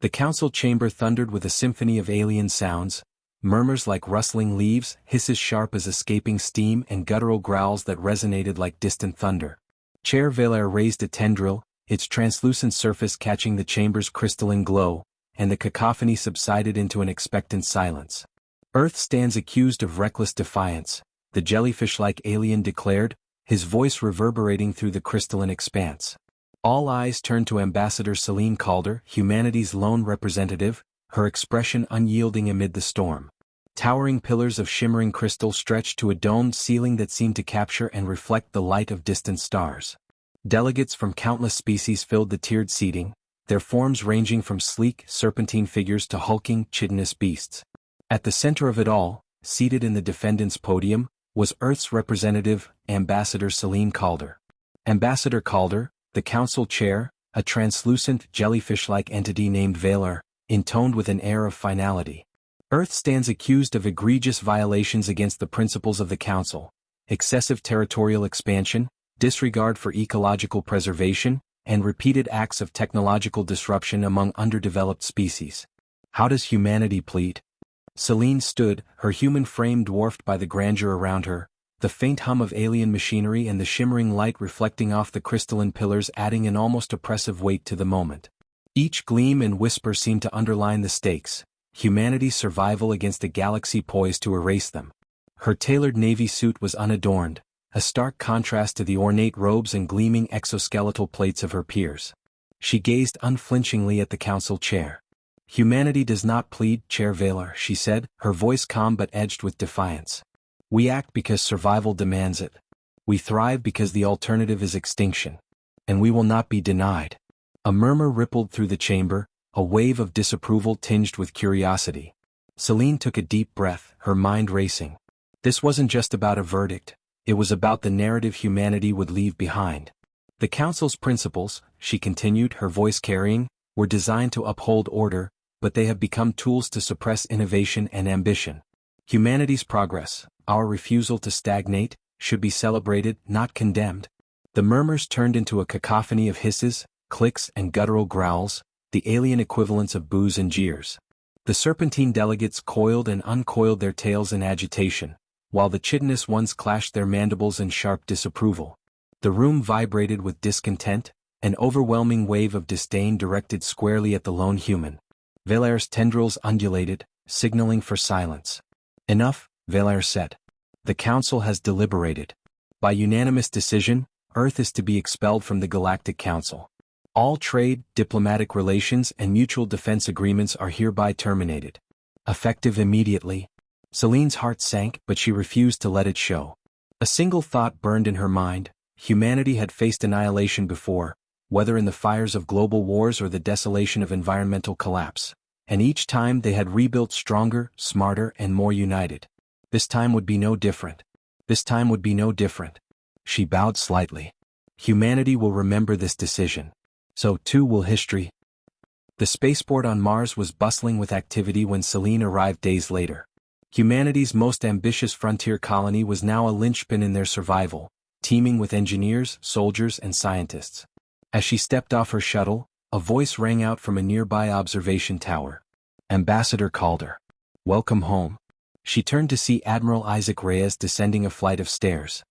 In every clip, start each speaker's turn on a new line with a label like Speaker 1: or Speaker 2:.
Speaker 1: The council chamber thundered with a symphony of alien sounds, murmurs like rustling leaves, hisses sharp as escaping steam, and guttural growls that resonated like distant thunder. Chair Valer raised a tendril, its translucent surface catching the chamber's crystalline glow, and the cacophony subsided into an expectant silence. Earth stands accused of reckless defiance, the jellyfish-like alien declared, his voice reverberating through the crystalline expanse. All eyes turned to Ambassador Celine Calder, humanity's lone representative, her expression unyielding amid the storm. Towering pillars of shimmering crystal stretched to a domed ceiling that seemed to capture and reflect the light of distant stars. Delegates from countless species filled the tiered seating, their forms ranging from sleek, serpentine figures to hulking, chitinous beasts. At the center of it all, seated in the defendant's podium, was Earth's representative, Ambassador Celine Calder. Ambassador Calder, the council chair, a translucent, jellyfish-like entity named Valer, intoned with an air of finality. Earth stands accused of egregious violations against the principles of the council, excessive territorial expansion, disregard for ecological preservation, and repeated acts of technological disruption among underdeveloped species. How does humanity plead? Celine stood, her human frame dwarfed by the grandeur around her, the faint hum of alien machinery and the shimmering light reflecting off the crystalline pillars adding an almost oppressive weight to the moment. Each gleam and whisper seemed to underline the stakes, humanity's survival against a galaxy poised to erase them. Her tailored navy suit was unadorned, a stark contrast to the ornate robes and gleaming exoskeletal plates of her peers. She gazed unflinchingly at the council chair. Humanity does not plead, Chair Valer, she said, her voice calm but edged with defiance. We act because survival demands it. We thrive because the alternative is extinction. And we will not be denied. A murmur rippled through the chamber, a wave of disapproval tinged with curiosity. Celine took a deep breath, her mind racing. This wasn't just about a verdict, it was about the narrative humanity would leave behind. The Council's principles, she continued, her voice carrying, were designed to uphold order, but they have become tools to suppress innovation and ambition. Humanity's progress, our refusal to stagnate, should be celebrated, not condemned. The murmurs turned into a cacophony of hisses, clicks, and guttural growls, the alien equivalents of boos and jeers. The serpentine delegates coiled and uncoiled their tails in agitation, while the chitinous ones clashed their mandibles in sharp disapproval. The room vibrated with discontent, an overwhelming wave of disdain directed squarely at the lone human. Valer's tendrils undulated, signaling for silence. Enough, Valer said. The Council has deliberated. By unanimous decision, Earth is to be expelled from the Galactic Council. All trade, diplomatic relations, and mutual defense agreements are hereby terminated. Effective immediately. Celine's heart sank, but she refused to let it show. A single thought burned in her mind: humanity had faced annihilation before, whether in the fires of global wars or the desolation of environmental collapse. And each time they had rebuilt stronger, smarter, and more united. This time would be no different. This time would be no different. She bowed slightly. Humanity will remember this decision. So too will history. The spaceport on Mars was bustling with activity when Celine arrived days later. Humanity's most ambitious frontier colony was now a linchpin in their survival, teeming with engineers, soldiers, and scientists. As she stepped off her shuttle, a voice rang out from a nearby observation tower. Ambassador Calder. Welcome home. She turned to see Admiral Isaac Reyes descending a flight of stairs.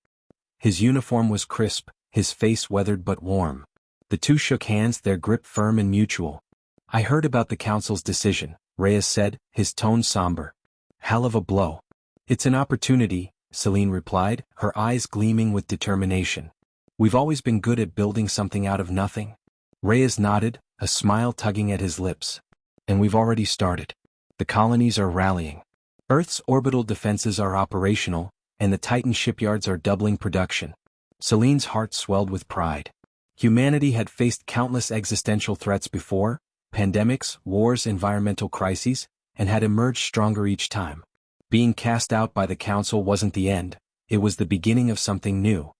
Speaker 1: His uniform was crisp, his face weathered but warm. The two shook hands, their grip firm and mutual. I heard about the Council's decision, Reyes said, his tone somber. Hell of a blow. It's an opportunity, Celine replied, her eyes gleaming with determination. We've always been good at building something out of nothing. Reyes nodded, a smile tugging at his lips. And we've already started. The colonies are rallying. Earth's orbital defenses are operational, and the Titan shipyards are doubling production. Celine's heart swelled with pride. Humanity had faced countless existential threats before, pandemics, wars, environmental crises, and had emerged stronger each time. Being cast out by the Council wasn't the end, it was the beginning of something new.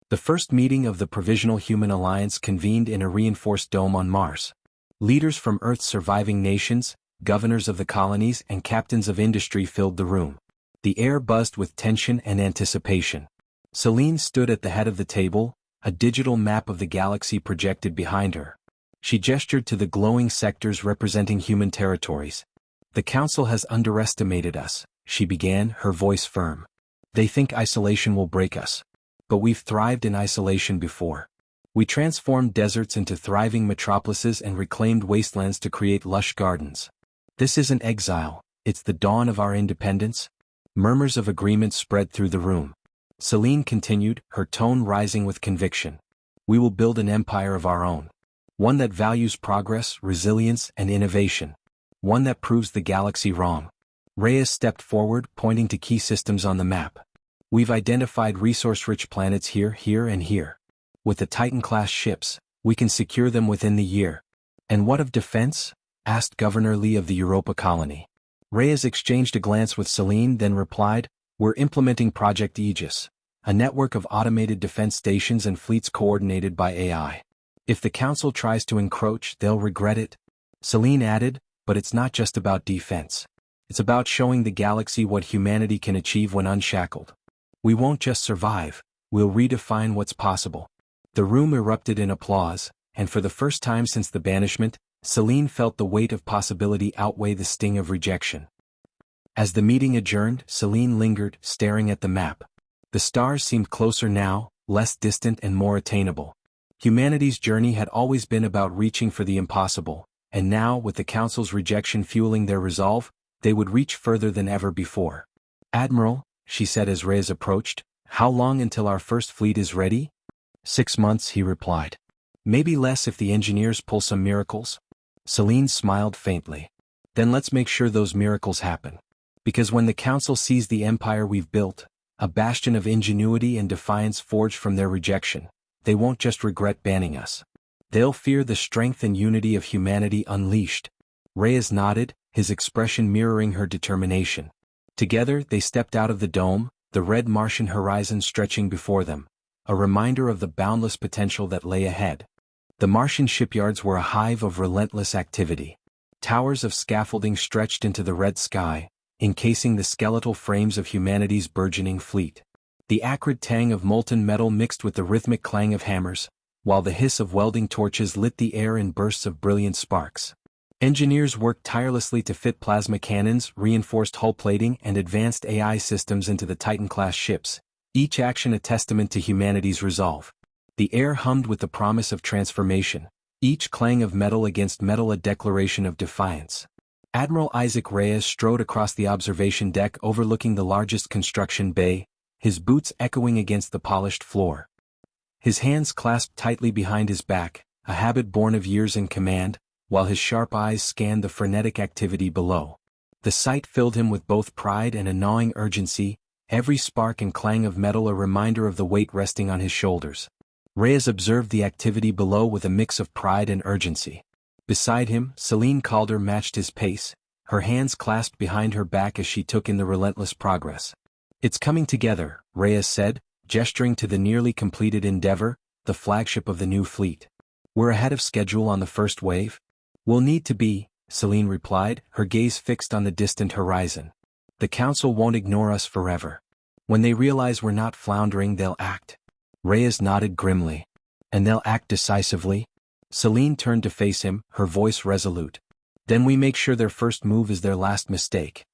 Speaker 1: The first meeting of the Provisional Human Alliance convened in a reinforced dome on Mars. Leaders from Earth's surviving nations, governors of the colonies, and captains of industry filled the room. The air buzzed with tension and anticipation. Celine stood at the head of the table, a digital map of the galaxy projected behind her. She gestured to the glowing sectors representing human territories. The Council has underestimated us, she began, her voice firm. They think isolation will break us. But we've thrived in isolation before. We transformed deserts into thriving metropolises and reclaimed wastelands to create lush gardens. This isn't exile, it's the dawn of our independence. Murmurs of agreement spread through the room. Celine continued, her tone rising with conviction. We will build an empire of our own. One that values progress, resilience, and innovation. One that proves the galaxy wrong. Reyes stepped forward, pointing to key systems on the map. We've identified resource-rich planets here, here, and here. With the Titan-class ships, we can secure them within the year. And what of defense? Asked Governor Lee of the Europa colony. Reyes exchanged a glance with Celine, then replied, We're implementing Project Aegis, a network of automated defense stations and fleets coordinated by AI. If the Council tries to encroach, they'll regret it. Celine added, but it's not just about defense. It's about showing the galaxy what humanity can achieve when unshackled. We won't just survive, we'll redefine what's possible. The room erupted in applause, and for the first time since the banishment, Celine felt the weight of possibility outweigh the sting of rejection. As the meeting adjourned, Celine lingered, staring at the map. The stars seemed closer now, less distant and more attainable. Humanity's journey had always been about reaching for the impossible, and now, with the Council's rejection fueling their resolve, they would reach further than ever before. Admiral, she said as Reyes approached, how long until our first fleet is ready? 6 months, he replied. Maybe less if the engineers pull some miracles. Celine smiled faintly. Then let's make sure those miracles happen. Because when the Council sees the empire we've built, a bastion of ingenuity and defiance forged from their rejection, they won't just regret banning us. They'll fear the strength and unity of humanity unleashed. Reyes nodded, his expression mirroring her determination. Together they stepped out of the dome, the red Martian horizon stretching before them, a reminder of the boundless potential that lay ahead. The Martian shipyards were a hive of relentless activity. Towers of scaffolding stretched into the red sky, encasing the skeletal frames of humanity's burgeoning fleet. The acrid tang of molten metal mixed with the rhythmic clang of hammers, while the hiss of welding torches lit the air in bursts of brilliant sparks. Engineers worked tirelessly to fit plasma cannons, reinforced hull plating, and advanced AI systems into the Titan-class ships, each action a testament to humanity's resolve. The air hummed with the promise of transformation, each clang of metal against metal a declaration of defiance. Admiral Isaac Reyes strode across the observation deck overlooking the largest construction bay, his boots echoing against the polished floor. His hands clasped tightly behind his back, a habit born of years in command, while his sharp eyes scanned the frenetic activity below. The sight filled him with both pride and a gnawing urgency, every spark and clang of metal a reminder of the weight resting on his shoulders. Reyes observed the activity below with a mix of pride and urgency. Beside him, Celine Calder matched his pace, her hands clasped behind her back as she took in the relentless progress. It's coming together, Reyes said, gesturing to the nearly completed Endeavour, the flagship of the new fleet. We're ahead of schedule on the first wave. We'll need to be, Celine replied, her gaze fixed on the distant horizon. The Council won't ignore us forever. When they realize we're not floundering, they'll act. Reyes nodded grimly. And they'll act decisively? Celine turned to face him, her voice resolute. Then we make sure their first move is their last mistake.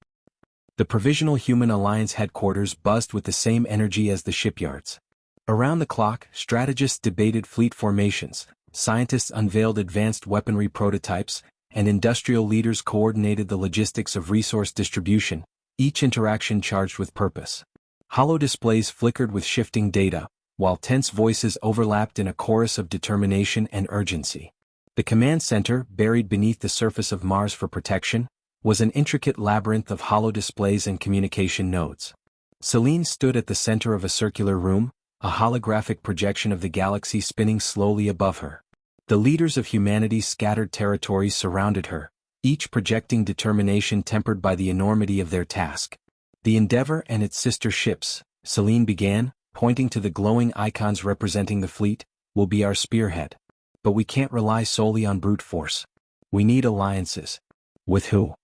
Speaker 1: The Provisional Human Alliance headquarters buzzed with the same energy as the shipyards. Around the clock, strategists debated fleet formations, scientists unveiled advanced weaponry prototypes, and industrial leaders coordinated the logistics of resource distribution, each interaction charged with purpose. Holodisplays flickered with shifting data, while tense voices overlapped in a chorus of determination and urgency. The command center, buried beneath the surface of Mars for protection, was an intricate labyrinth of holodisplays and communication nodes. Celine stood at the center of a circular room, a holographic projection of the galaxy spinning slowly above her. The leaders of humanity's scattered territories surrounded her, each projecting determination tempered by the enormity of their task. The Endeavour and its sister ships, Celine began, pointing to the glowing icons representing the fleet, will be our spearhead. But we can't rely solely on brute force. We need alliances. With who?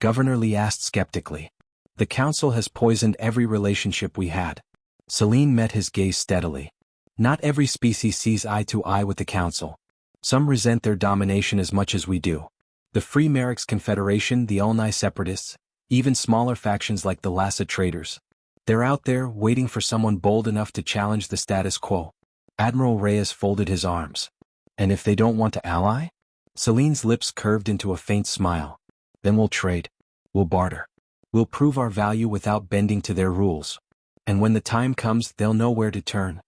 Speaker 1: Governor Lee asked skeptically. The Council has poisoned every relationship we had. Celine met his gaze steadily. Not every species sees eye to eye with the Council. Some resent their domination as much as we do. The Free Merrick's Confederation, the Ulnai Separatists, even smaller factions like the Lhasa Traders. They're out there waiting for someone bold enough to challenge the status quo. Admiral Reyes folded his arms. And if they don't want to ally? Celine's lips curved into a faint smile. Then we'll trade. We'll barter. We'll prove our value without bending to their rules. And when the time comes, they'll know where to turn.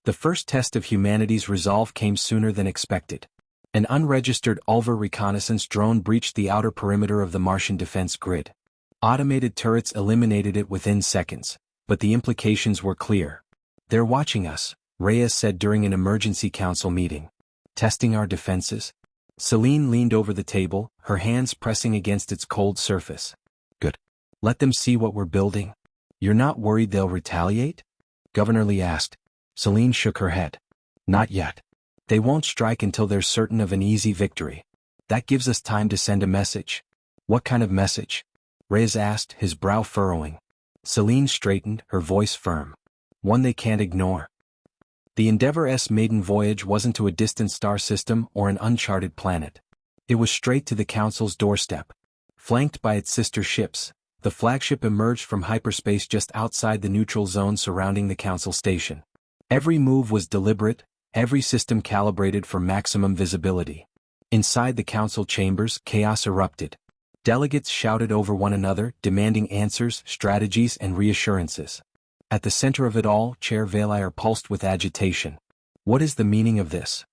Speaker 1: The first test of humanity's resolve came sooner than expected. An unregistered Ulver reconnaissance drone breached the outer perimeter of the Martian defense grid. Automated turrets eliminated it within seconds, but the implications were clear. They're watching us, Reyes said during an emergency council meeting. Testing our defenses? Celine leaned over the table, her hands pressing against its cold surface. Good. Let them see what we're building. You're not worried they'll retaliate? Governor Lee asked. Celine shook her head. Not yet. They won't strike until they're certain of an easy victory. That gives us time to send a message. What kind of message? Reyes asked, his brow furrowing. Celine straightened, her voice firm. One they can't ignore. The Endeavour's maiden voyage wasn't to a distant star system or an uncharted planet. It was straight to the Council's doorstep. Flanked by its sister ships, the flagship emerged from hyperspace just outside the neutral zone surrounding the Council station. Every move was deliberate, every system calibrated for maximum visibility. Inside the Council chambers, chaos erupted. Delegates shouted over one another, demanding answers, strategies, and reassurances. At the center of it all, Chair Valair pulsed with agitation. What is the meaning of this?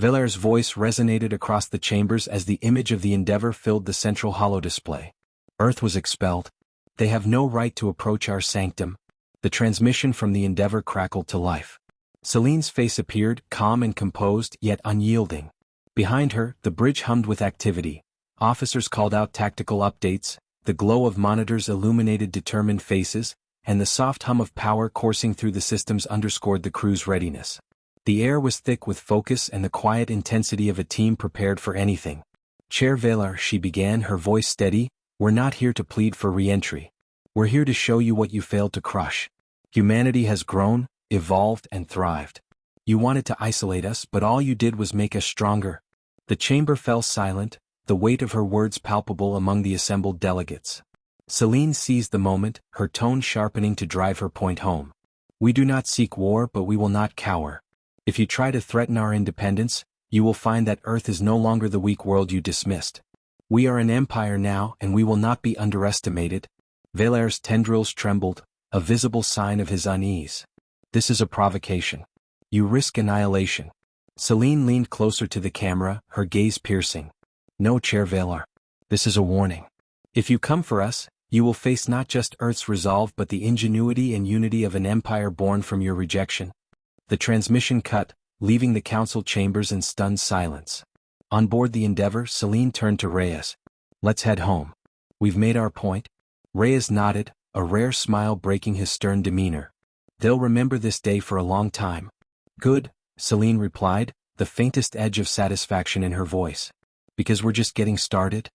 Speaker 1: Valair's voice resonated across the chambers as the image of the Endeavour filled the central holodisplay. Earth was expelled. They have no right to approach our sanctum. The transmission from the Endeavour crackled to life. Celine's face appeared, calm and composed, yet unyielding. Behind her, the bridge hummed with activity. Officers called out tactical updates, the glow of monitors illuminated determined faces, and the soft hum of power coursing through the systems underscored the crew's readiness. The air was thick with focus and the quiet intensity of a team prepared for anything. Chair Valair, she began, her voice steady, we're not here to plead for re-entry. We're here to show you what you failed to crush. Humanity has grown, evolved, and thrived. You wanted to isolate us, but all you did was make us stronger. The chamber fell silent, the weight of her words palpable among the assembled delegates. Celine seized the moment, her tone sharpening to drive her point home. We do not seek war, but we will not cower. If you try to threaten our independence, you will find that Earth is no longer the weak world you dismissed. We are an empire now, and we will not be underestimated. Valair's tendrils trembled, a visible sign of his unease. This is a provocation. You risk annihilation. Celine leaned closer to the camera, her gaze piercing. No, Chair Valair. This is a warning. If you come for us, you will face not just Earth's resolve but the ingenuity and unity of an empire born from your rejection. The transmission cut, leaving the council chambers in stunned silence. On board the Endeavour, Celine turned to Reyes. Let's head home. We've made our point. Reyes nodded, a rare smile breaking his stern demeanor. They'll remember this day for a long time. Good, Celine replied, the faintest edge of satisfaction in her voice. Because we're just getting started?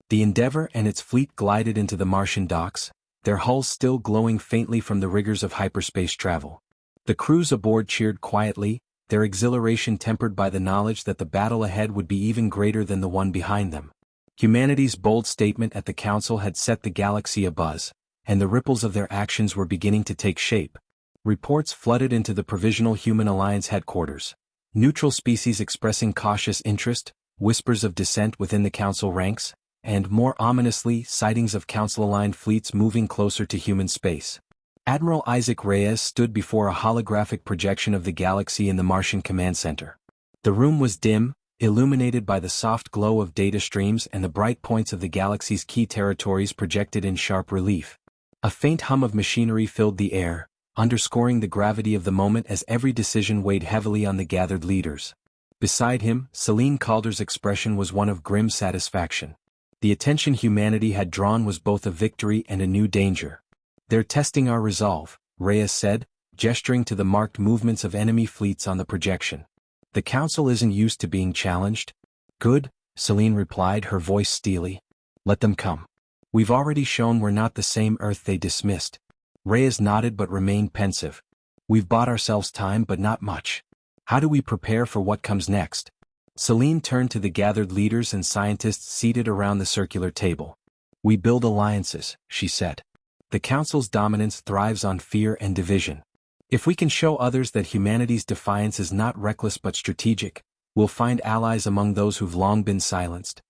Speaker 1: The Endeavour and its fleet glided into the Martian docks, their hulls still glowing faintly from the rigors of hyperspace travel. The crews aboard cheered quietly, their exhilaration tempered by the knowledge that the battle ahead would be even greater than the one behind them. Humanity's bold statement at the Council had set the galaxy abuzz, and the ripples of their actions were beginning to take shape. Reports flooded into the Provisional Human Alliance headquarters. Neutral species expressing cautious interest, whispers of dissent within the Council ranks, and, more ominously, sightings of Council-aligned fleets moving closer to human space. Admiral Isaac Reyes stood before a holographic projection of the galaxy in the Martian command center. The room was dim, illuminated by the soft glow of data streams and the bright points of the galaxy's key territories projected in sharp relief. A faint hum of machinery filled the air, underscoring the gravity of the moment as every decision weighed heavily on the gathered leaders. Beside him, Celine Calder's expression was one of grim satisfaction. The attention humanity had drawn was both a victory and a new danger. They're testing our resolve, Reyes said, gesturing to the marked movements of enemy fleets on the projection. The Council isn't used to being challenged. Good, Celine replied, her voice steely. Let them come. We've already shown we're not the same Earth they dismissed. Reyes nodded but remained pensive. We've bought ourselves time but not much. How do we prepare for what comes next? Celine turned to the gathered leaders and scientists seated around the circular table. "We build alliances," she said. "The Council's dominance thrives on fear and division. If we can show others that humanity's defiance is not reckless but strategic, we'll find allies among those who've long been silenced."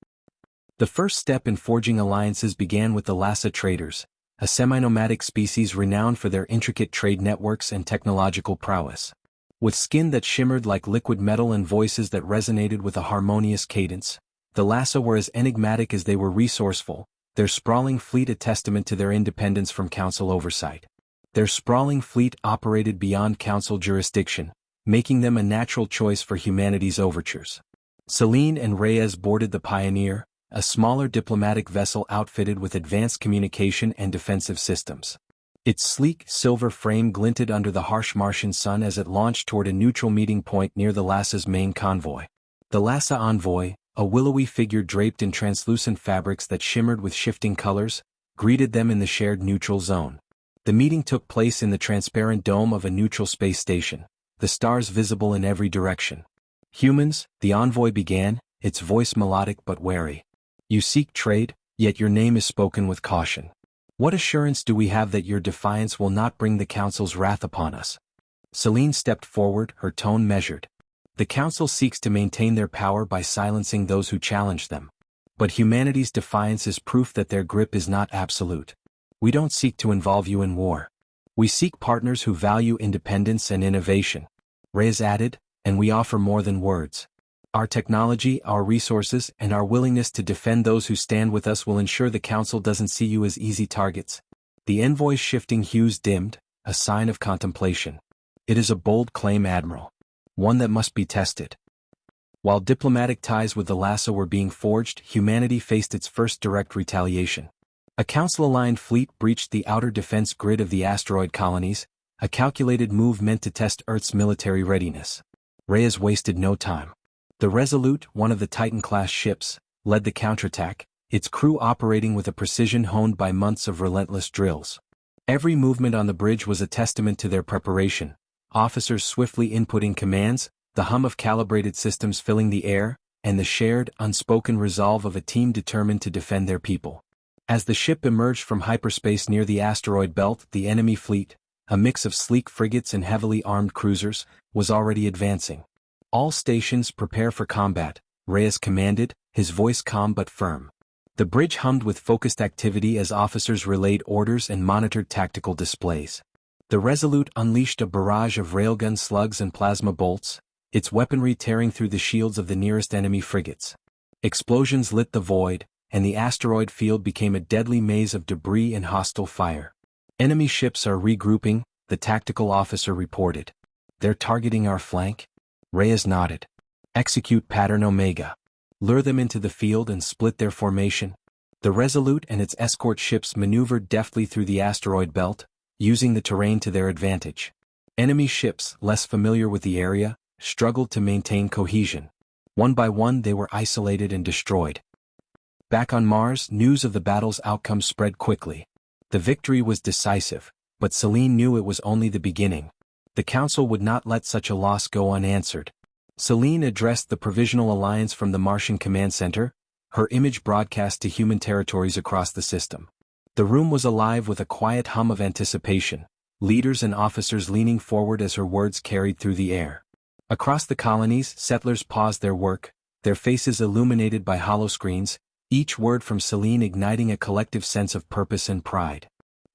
Speaker 1: The first step in forging alliances began with the Lhasa traders, a semi-nomadic species renowned for their intricate trade networks and technological prowess. With skin that shimmered like liquid metal and voices that resonated with a harmonious cadence, the Lhasa were as enigmatic as they were resourceful, their sprawling fleet a testament to their independence from council oversight. Their sprawling fleet operated beyond council jurisdiction, making them a natural choice for humanity's overtures. Celine and Reyes boarded the Pioneer, a smaller diplomatic vessel outfitted with advanced communication and defensive systems. Its sleek, silver frame glinted under the harsh Martian sun as it launched toward a neutral meeting point near the Lhasa's main convoy. The Lhasa envoy, a willowy figure draped in translucent fabrics that shimmered with shifting colors, greeted them in the shared neutral zone. The meeting took place in the transparent dome of a neutral space station, the stars visible in every direction. "Humans," the envoy began, its voice melodic but wary. "You seek trade, yet your name is spoken with caution. What assurance do we have that your defiance will not bring the Council's wrath upon us?" Celine stepped forward, her tone measured. "The Council seeks to maintain their power by silencing those who challenge them. But humanity's defiance is proof that their grip is not absolute. We don't seek to involve you in war. We seek partners who value independence and innovation," Reyes added, "and we offer more than words. Our technology, our resources, and our willingness to defend those who stand with us will ensure the Council doesn't see you as easy targets." The envoy's shifting hues dimmed, a sign of contemplation. "It is a bold claim, Admiral. One that must be tested." While diplomatic ties with the Lhasa were being forged, humanity faced its first direct retaliation. A Council-aligned fleet breached the outer defense grid of the asteroid colonies, a calculated move meant to test Earth's military readiness. Reyes wasted no time. The Resolute, one of the Titan-class ships, led the counterattack, its crew operating with a precision honed by months of relentless drills. Every movement on the bridge was a testament to their preparation, officers swiftly inputting commands, the hum of calibrated systems filling the air, and the shared, unspoken resolve of a team determined to defend their people. As the ship emerged from hyperspace near the asteroid belt, the enemy fleet, a mix of sleek frigates and heavily armed cruisers, was already advancing. "All stations prepare for combat," Reyes commanded, his voice calm but firm. The bridge hummed with focused activity as officers relayed orders and monitored tactical displays. The Resolute unleashed a barrage of railgun slugs and plasma bolts, its weaponry tearing through the shields of the nearest enemy frigates. Explosions lit the void, and the asteroid field became a deadly maze of debris and hostile fire. "Enemy ships are regrouping," the tactical officer reported. "They're targeting our flank?" Reyes nodded. "Execute pattern Omega. Lure them into the field and split their formation." The Resolute and its escort ships maneuvered deftly through the asteroid belt, using the terrain to their advantage. Enemy ships, less familiar with the area, struggled to maintain cohesion. One by one they were isolated and destroyed. Back on Mars, news of the battle's outcome spread quickly. The victory was decisive, but Celine knew it was only the beginning. The Council would not let such a loss go unanswered. Celine addressed the Provisional Alliance from the Martian Command Center, her image broadcast to human territories across the system. The room was alive with a quiet hum of anticipation, leaders and officers leaning forward as her words carried through the air. Across the colonies, settlers paused their work, their faces illuminated by holoscreens, each word from Celine igniting a collective sense of purpose and pride.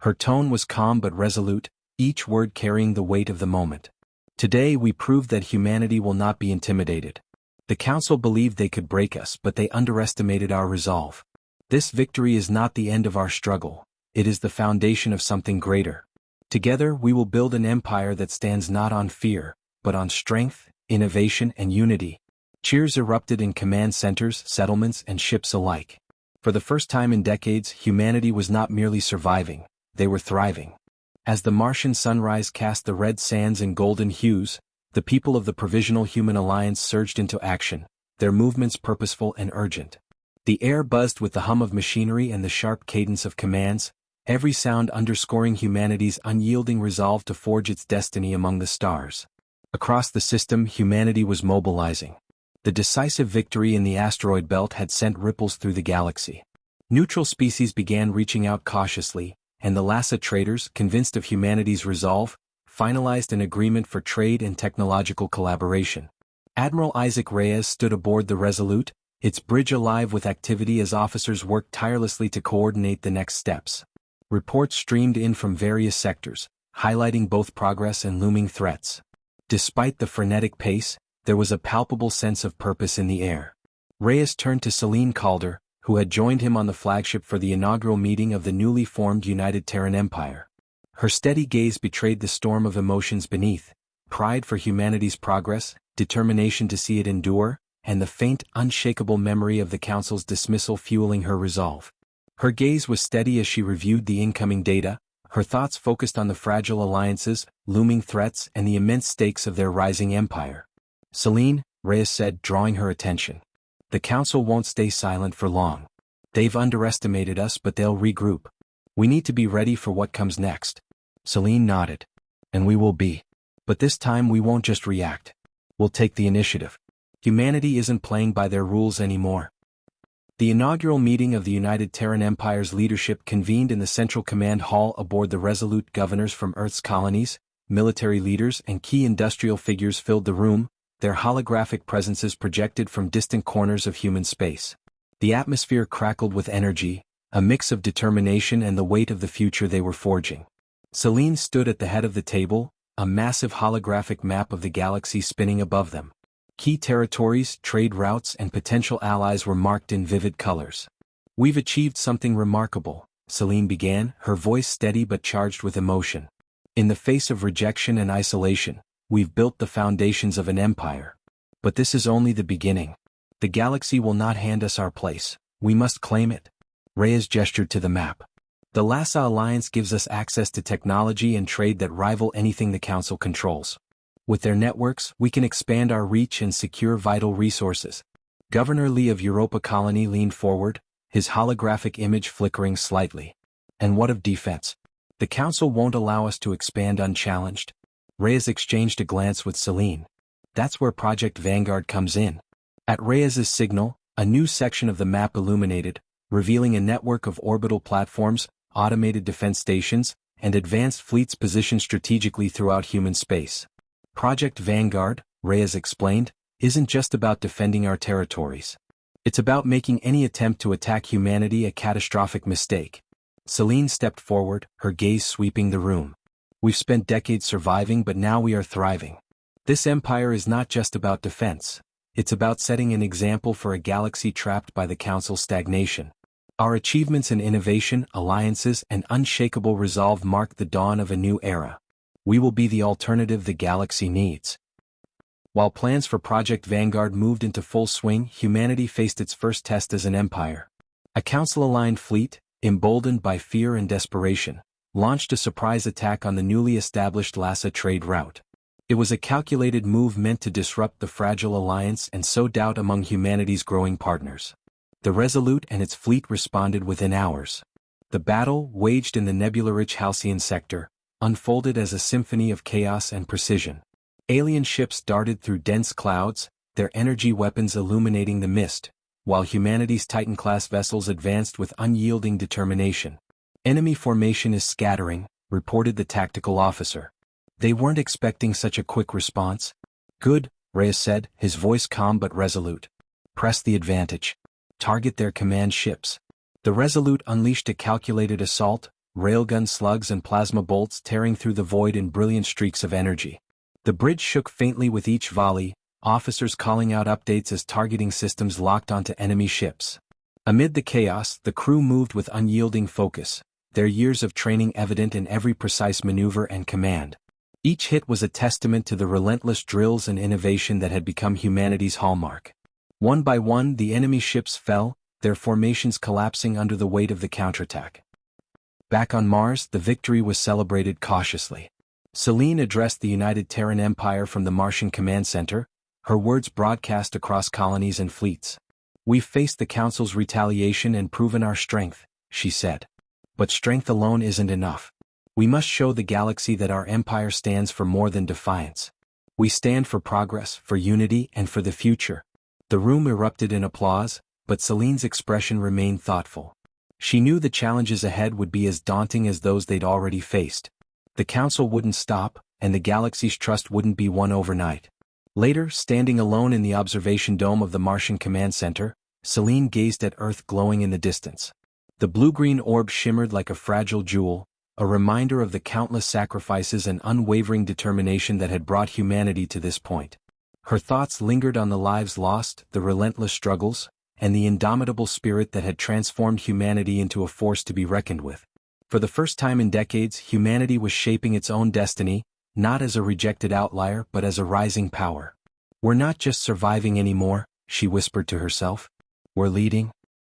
Speaker 1: Her tone was calm but resolute, each word carrying the weight of the moment. "Today we proved that humanity will not be intimidated. The Council believed they could break us, but they underestimated our resolve. This victory is not the end of our struggle, it is the foundation of something greater. Together we will build an empire that stands not on fear, but on strength, innovation and unity." Cheers erupted in command centers, settlements and ships alike. For the first time in decades, humanity was not merely surviving, they were thriving. As the Martian sunrise cast the red sands in golden hues, the people of the Provisional Human Alliance surged into action, their movements purposeful and urgent. The air buzzed with the hum of machinery and the sharp cadence of commands, every sound underscoring humanity's unyielding resolve to forge its destiny among the stars. Across the system, humanity was mobilizing. The decisive victory in the asteroid belt had sent ripples through the galaxy. Neutral species began reaching out cautiously, and the LASA traders, convinced of humanity's resolve, finalized an agreement for trade and technological collaboration. Admiral Isaac Reyes stood aboard the Resolute, its bridge alive with activity as officers worked tirelessly to coordinate the next steps. Reports streamed in from various sectors, highlighting both progress and looming threats. Despite the frenetic pace, there was a palpable sense of purpose in the air. Reyes turned to Celine Calder, who had joined him on the flagship for the inaugural meeting of the newly formed United Terran Empire. Her steady gaze betrayed the storm of emotions beneath: pride for humanity's progress, determination to see it endure, and the faint, unshakable memory of the Council's dismissal fueling her resolve. Her gaze was steady as she reviewed the incoming data, her thoughts focused on the fragile alliances, looming threats, and the immense stakes of their rising empire. "Celine," Reyes said, drawing her attention. "The Council won't stay silent for long. They've underestimated us, but they'll regroup. We need to be ready for what comes next." Celine nodded. "And we will be. But this time we won't just react. We'll take the initiative. Humanity isn't playing by their rules anymore." The inaugural meeting of the United Terran Empire's leadership convened in the Central Command Hall aboard the Resolute. Governors from Earth's colonies, military leaders, and key industrial figures filled the room, their holographic presences projected from distant corners of human space. The atmosphere crackled with energy, a mix of determination and the weight of the future they were forging. Celine stood at the head of the table, a massive holographic map of the galaxy spinning above them. Key territories, trade routes, and potential allies were marked in vivid colors. "We've achieved something remarkable," Celine began, her voice steady but charged with emotion. "In the face of rejection and isolation, we've built the foundations of an empire. But this is only the beginning. The galaxy will not hand us our place. We must claim it." Reyes gestured to the map. "The LASA Alliance gives us access to technology and trade that rival anything the Council controls. With their networks, we can expand our reach and secure vital resources." Governor Lee of Europa Colony leaned forward, his holographic image flickering slightly. "And what of defense? The Council won't allow us to expand unchallenged." Reyes exchanged a glance with Celine. "That's where Project Vanguard comes in." At Reyes's signal, a new section of the map illuminated, revealing a network of orbital platforms, automated defense stations, and advanced fleets positioned strategically throughout human space. "Project Vanguard," Reyes explained, "isn't just about defending our territories. It's about making any attempt to attack humanity a catastrophic mistake." Celine stepped forward, her gaze sweeping the room. "We've spent decades surviving, but now we are thriving. This empire is not just about defense. It's about setting an example for a galaxy trapped by the Council's stagnation. Our achievements in innovation, alliances, and unshakable resolve mark the dawn of a new era. We will be the alternative the galaxy needs." While plans for Project Vanguard moved into full swing, humanity faced its first test as an empire. A Council-aligned fleet, emboldened by fear and desperation, launched a surprise attack on the newly established LASA trade route. It was a calculated move meant to disrupt the fragile alliance and sow doubt among humanity's growing partners. The Resolute and its fleet responded within hours. The battle, waged in the nebula-rich Halcyon sector, unfolded as a symphony of chaos and precision. Alien ships darted through dense clouds, their energy weapons illuminating the mist, while humanity's Titan-class vessels advanced with unyielding determination. "Enemy formation is scattering," reported the tactical officer. "They weren't expecting such a quick response." "Good," Reyes said, his voice calm but resolute. "Press the advantage. Target their command ships." The Resolute unleashed a calculated assault, railgun slugs and plasma bolts tearing through the void in brilliant streaks of energy. The bridge shook faintly with each volley, officers calling out updates as targeting systems locked onto enemy ships. Amid the chaos, the crew moved with unyielding focus, their years of training evident in every precise maneuver and command. Each hit was a testament to the relentless drills and innovation that had become humanity's hallmark. One by one, the enemy ships fell, their formations collapsing under the weight of the counterattack. Back on Mars, the victory was celebrated cautiously. Celine addressed the United Terran Empire from the Martian Command Center, her words broadcast across colonies and fleets. "We've faced the Council's retaliation and proven our strength," she said. "But strength alone isn't enough. We must show the galaxy that our empire stands for more than defiance. We stand for progress, for unity, and for the future." The room erupted in applause, but Celine's expression remained thoughtful. She knew the challenges ahead would be as daunting as those they'd already faced. The council wouldn't stop, and the galaxy's trust wouldn't be won overnight. Later, standing alone in the observation dome of the Martian Command Center, Celine gazed at Earth glowing in the distance. The blue-green orb shimmered like a fragile jewel, a reminder of the countless sacrifices and unwavering determination that had brought humanity to this point. Her thoughts lingered on the lives lost, the relentless struggles, and the indomitable spirit that had transformed humanity into a force to be reckoned with. For the first time in decades, humanity was shaping its own destiny, not as a rejected outlier but as a rising power. "We're not just surviving anymore," she whispered to herself. "We're leading."